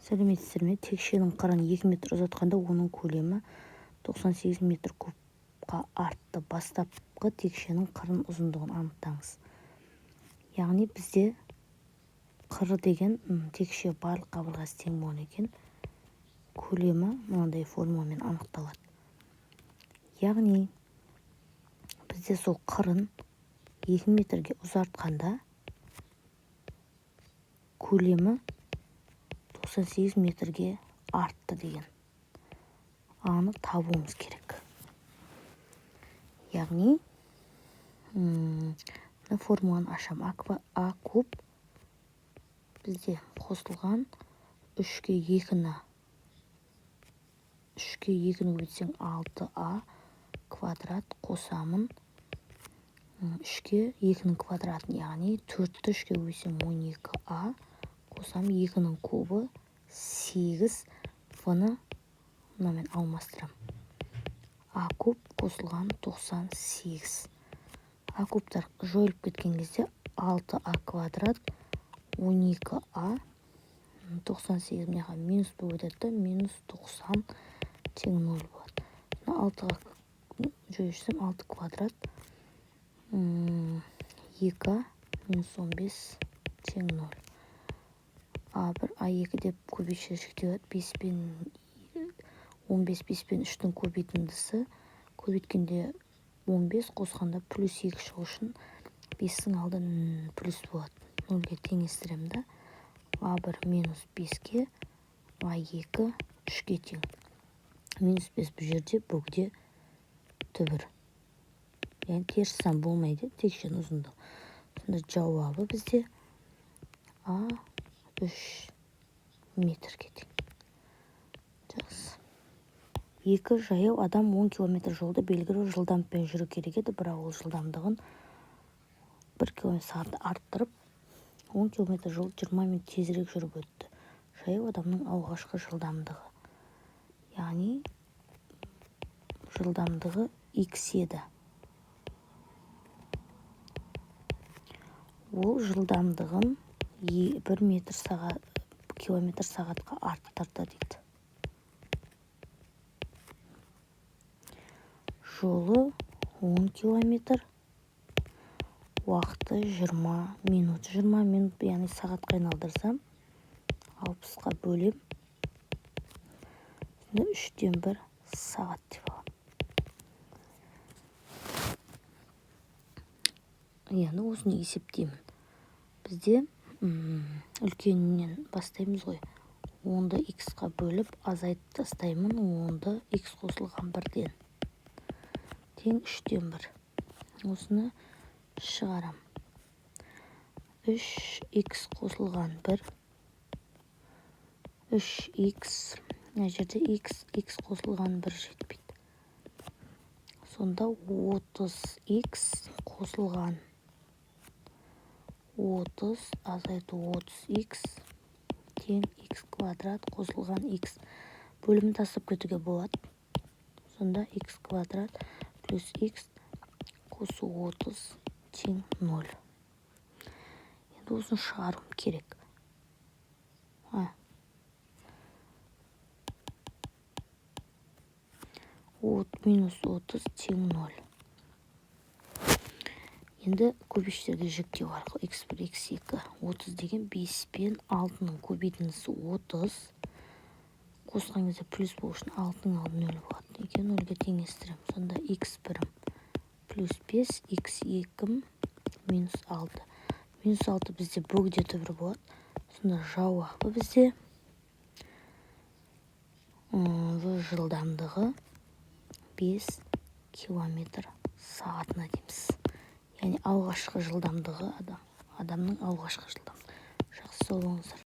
Сәлеметсіздер ме? Текшенің қырын 2 метр ұзатқанда оның көлемі 98 метр кубқа артты. Бастапқы текшенің қырын ұзындығын анықтаңыз. Яғни бізде қыры деген текше барлық қабырғасы тең болған екен. Көлемі мынандай формуламен анықталады. Яғни бізде сол қырын 2 метрге ұзартқанда көлемі 98 метрге артты деген аны табуымыз керек. Яғни формуланы ашам. А куб бізде қосылған 3-ке 2-ні көбейтсең 6а квадрат қосамын 3-ке 2-нің квадратын, яғни 4-ті 3-ке көбейтсем 12а қосамын 2-нің кубы 8, в-ны мынамен алмастырам. А куб қосылған 98. А кубтар жойылып кеткен кезде 6а квадрат 12а 98 меға минус болып өтеді, минус 90 тең 0 болады. 6-ға жойсам 6 квадрат 2а минус 15 тең 0. А1, А2 деп көбейтшілік өтеді. 5 пен 15, 5 пен 3-тің көбейтіндісі. Көбейткенде 15, қосқанда плюс 2 шығу үшін 5-тің алды плюс болады. 0-ге теңестіремді. А1 минус 5-ке, А2 3-ке тең. Минус 5 бұл жерде бөгде түбір. Яғни теріс сан болмайды, текшенің ұзындығы. Сонда жауабы бізде А3 метрге тең. Жақсы. 2 жаяу адам 10 км жолды белгілі жылдамдықпен жүру керек еді, бірақ ол жылдамдығын 1 км/сағат арттырып 10 км жол 20 минут тезірек жүріп өтті. Жаяу адамның алғашқы жылдамдығы. Яғни жылдамдығы x еді. Ол жылдамдығын 1 км сағатқа арттырды дейді. Жолы 10 км, уақыты 20 минут. 20 минут, яғни сағатқа айналдырсам 60-қа бөлем. 3-тен 1 сағат деп аламын. Яғни осыны есептеймін. Бізде үлкенінен бастаймыз ғой. 10-ды x-қа бөліп азайтып тастаймын. 10-ды x қосылған 1-ден. Тең 3-тен 1. Осыны шығарам. 3x қосылған 1. 3x. Мына жерде x қосылған 1 жетпейді. Сонда 30x қосылған 30 азайту 30x тең x квадрат қосылған x. Бөлімін тастап кетуге болады. Сонда x квадрат плюс x қосу 30 тең 0. Енді осыны шығаруым керек. Минус 30 тең 0. Енді көбештерге жүктеу арқылы x1, x2. 30 деген 5 пен 6-ның көбейтіндісі 30. Қосқан кезде плюс болу үшін 6-ның алды 0 болады. Екен 0-ге теңестірем. Сонда x1 плюс 5, x2 минус 6. Минус 6 бізде бөгде түбір болады. Сонда жауабы бізде жылдамдығы 5 км сағатына дейміз. Яғни алғашқы жылдамдығы адамның алғашқы жылдамдығы. Жақсы, сау болыңыздар.